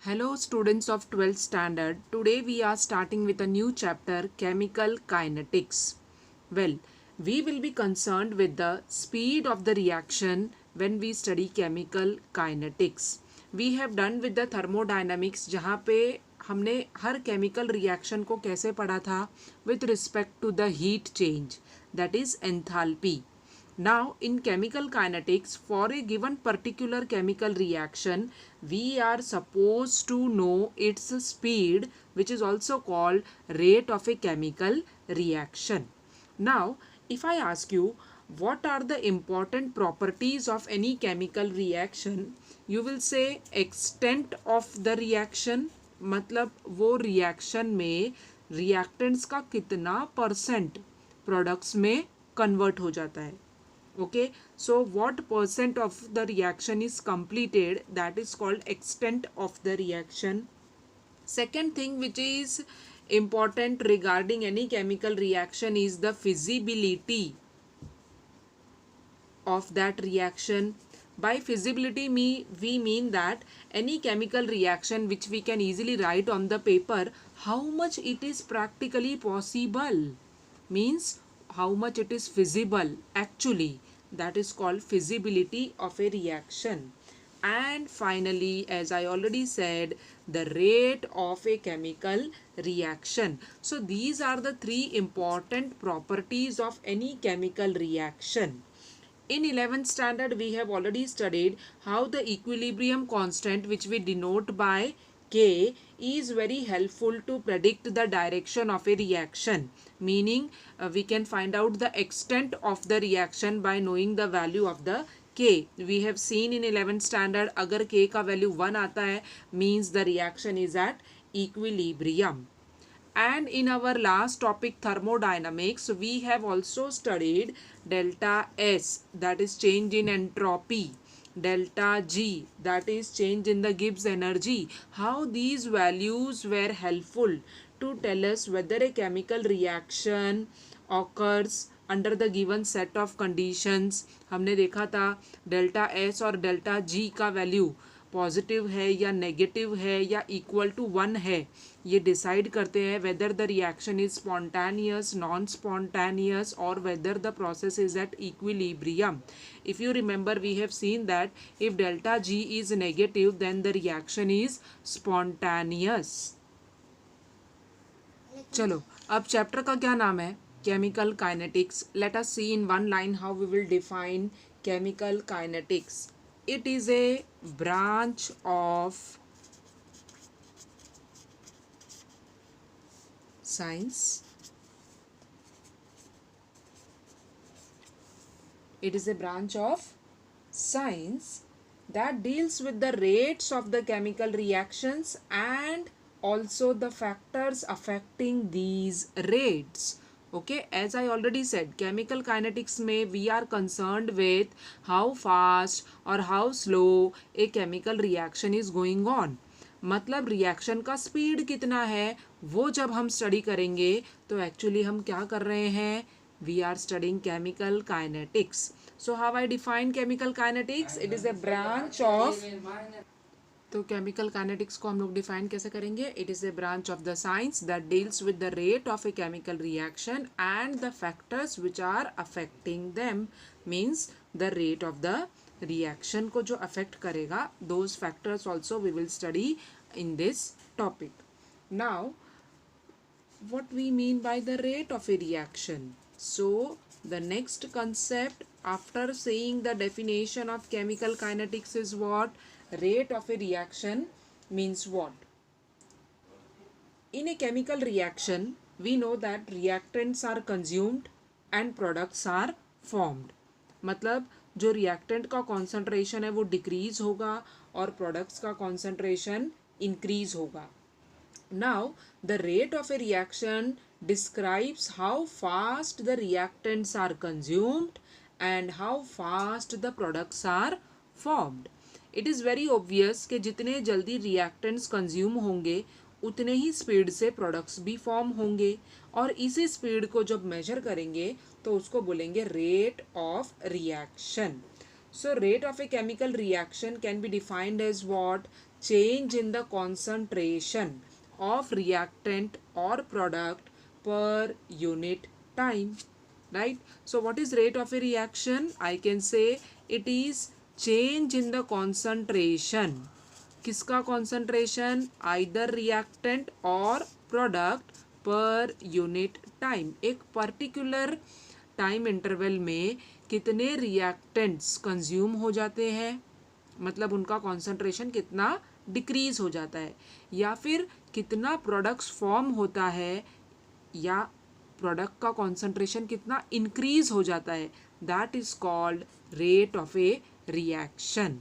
Hello students of 12th standard. Today we are starting with a new chapter, Chemical Kinetics. Well, we will be concerned with the speed of the reaction when we study chemical kinetics. We have done with the thermodynamics जहाँ पे हमने हर chemical reaction को कैसे पढ़ा था with respect to the heat change, that is enthalpy. Now, in chemical kinetics, for a given particular chemical reaction, we are supposed to know its speed, which is also called rate of a chemical reaction. Now, if I ask you, what are the important properties of any chemical reaction, you will say extent of the reaction, मतलब वो reaction में reactants का कितना percent products में convert हो जाता है. Okay, so what percent of the reaction is completed, that is called extent of the reaction. Second thing which is important regarding any chemical reaction is the feasibility of that reaction. By feasibility we mean that any chemical reaction which we can easily write on the paper, how much it is practically possible, means how much it is feasible actually, that is called feasibility of a reaction. And finally, as I already said, the rate of a chemical reaction. So these are the three important properties of any chemical reaction. In 11th standard, we have already studied how the equilibrium constant, which we denote by K, is very helpful to predict the direction of a reaction. Meaning, we can find out the extent of the reaction by knowing the value of the K. We have seen in 11th standard, अगर K का value 1 आता है, means the reaction is at equilibrium. And in our last topic, thermodynamics, we have also studied delta S, that is change in entropy, delta G, that is change in the Gibbs energy, how these values were helpful to tell us whether a chemical reaction occurs under the given set of conditions. हमने देखा था delta S और delta G का value positive है या negative है या equal to 1 है, ये डिसाइड करते हैं whether the reaction is spontaneous, non spontaneous और whether the process is at equilibrium. If you remember, we have seen that if delta G is negative then the reaction is spontaneous. चलो, अब chapter का क्या नाम है? Chemical kinetics. Let us see in one line how we will define chemical kinetics. It is a branch of science. It is a branch of science that deals with the rates of the chemical reactions and also the factors affecting these rates. Okay, as I already said, chemical kinetics में we are concerned with how fast or how slow a chemical reaction is going on. मतलब reaction का speed कितना है वो जब हम study करेंगे तो एक्चुअली हम क्या कर रहे हैं? We are studying chemical kinetics. So how I define chemical kinetics? It is a branch of, तो केमिकल काइनेटिक्स को हम लोग डिफाइन कैसे करेंगे? It is a branch of the science that deals with the rate of a chemical reaction and the factors which are affecting them. Means the rate of the reaction को जो affect करेगा, those factors also we will study in this topic. Now what we mean by the rate of a reaction? So the next concept after saying the definition of chemical kinetics is what? Rate of a reaction means what? In a chemical reaction, we know that reactants are consumed and products are formed. मतलब जो reactant का concentration है वो decrease होगा और products का concentration increase होगा. Now, the rate of a reaction describes how fast the reactants are consumed and how fast the products are formed. It is very obvious कि जितने जल्दी reactants consume होंगे उतने ही स्पीड से प्रोडक्ट्स भी form होंगे और इसी स्पीड को जब मेजर करेंगे तो उसको बोलेंगे rate of reaction. So rate of a chemical reaction can be defined as what? change in the concentration of reactant or product per unit time, right? So what is rate of a reaction? I can say it is change in the concentration. किसका concentration? Either reactant or product per unit time. एक particular time interval में कितने reactants consume हो जाते हैं, मतलब उनका concentration कितना डिक्रीज हो जाता है, या फिर कितना प्रोडक्ट्स फॉर्म होता है, या प्रोडक्ट का कॉन्सेंट्रेशन कितना इंक्रीज हो जाता है. That is called rate of a reaction.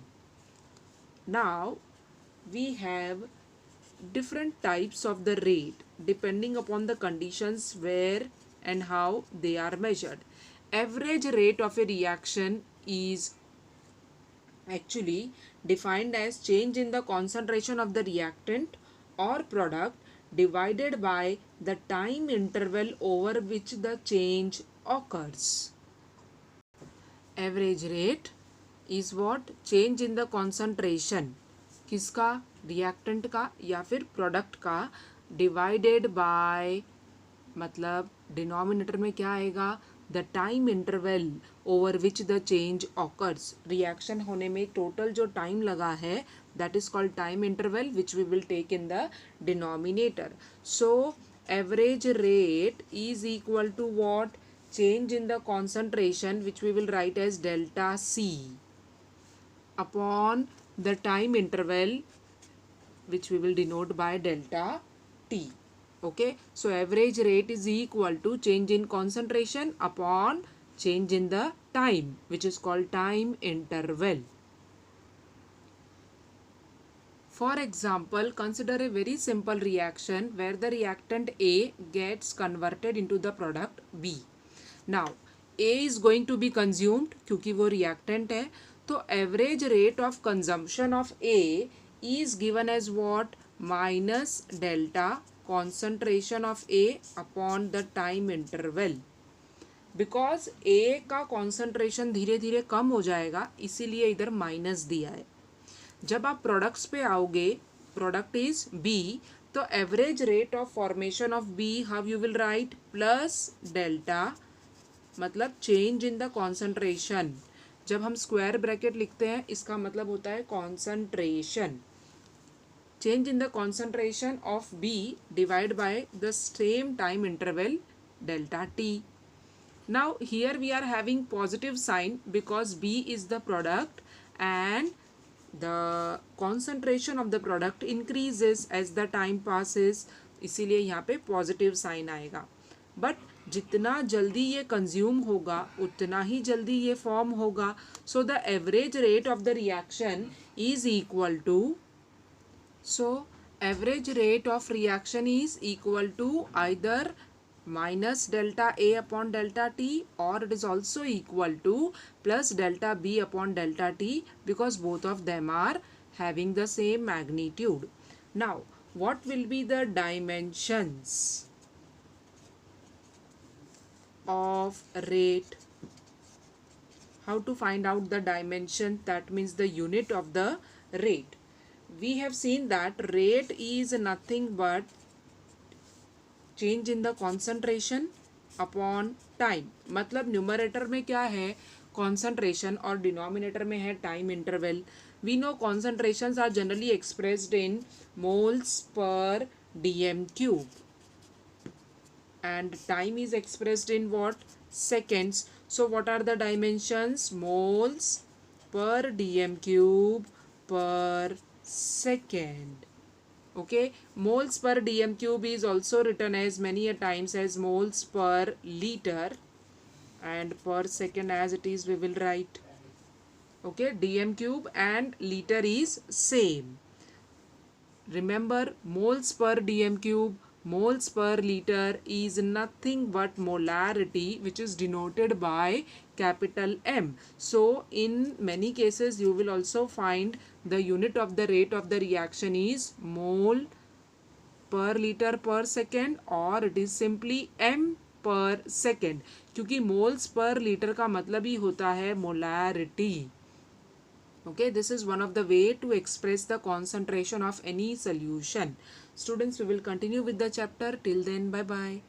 Now we have different types of the rate depending upon the conditions where and how they are measured. Average rate of a reaction is actually defined as change in the concentration of the reactant or product divided by the time interval over which the change occurs. Average rate is what? Change in the concentration. किसका? Reactant का या फिर product का, divided by, मतलब denominator में क्या आएगा? The time interval over which the change occurs. Reaction होने में टोटल जो टाइम लगा है that is called time interval which we will take in the denominator. So average rate is equal to what? Change in the concentration which we will write as delta C upon the time interval which we will denote by delta t. Okay, so average rate is equal to change in concentration upon change in the time, which is called time interval. For example, consider a very simple reaction where the reactant A gets converted into the product B. Now A is going to be consumed क्योंकि वो reactant है, तो average rate of consumption of A is given as what? Minus delta concentration of A upon the time interval. Because A का concentration धीरे धीरे कम हो जाएगा, इसीलिए इधर माइनस दिया है. जब आप प्रोडक्ट्स पे आओगे, प्रोडक्ट इज बी, तो average rate of formation of B how you will write? Plus delta, मतलब चेंज इन द कॉन्सेंट्रेशन. जब हम स्क्वायर ब्रैकेट लिखते हैं इसका मतलब होता है concentration. Change in the concentration of B divide by the same time interval delta T. Now here we are having positive sign because B is the product and the concentration of the product increases as the time passes, इसीलिए यहाँ पे positive sign आएगा. But जितना जल्दी ये consume होगा उतना ही जल्दी ये फॉर्म होगा. So the average rate of the reaction is equal to, so average rate of reaction is equal to either minus delta A upon delta T, or it is also equal to plus delta B upon delta T, because both of them are having the same magnitude. Now what will be the dimensions of rate? How to find out the dimension? That means the unit of the rate. We have seen that rate is nothing but change in the concentration upon time. मतलब numerator में क्या है? concentration, और denominator में है time interval. We know concentrations are generally expressed in moles per dm cube. And time is expressed in what? Seconds. So what are the dimensions? Moles per dm cube per second. Okay, moles per dm cube is also written as many a times as moles per liter, and per second as it is we will write. Okay, dm cube and liter is same. Remember, moles per dm cube, moles per liter is nothing but molarity, which is denoted by capital M. So in many cases you will also find the unit of the rate of the reaction is mole per liter per second, or it is simply M per second, क्योंकि moles per liter का मतलब ही होता है molarity. Okay, this is one of the way to express the concentration of any solution. Students, we will continue with the chapter. Till then, bye bye.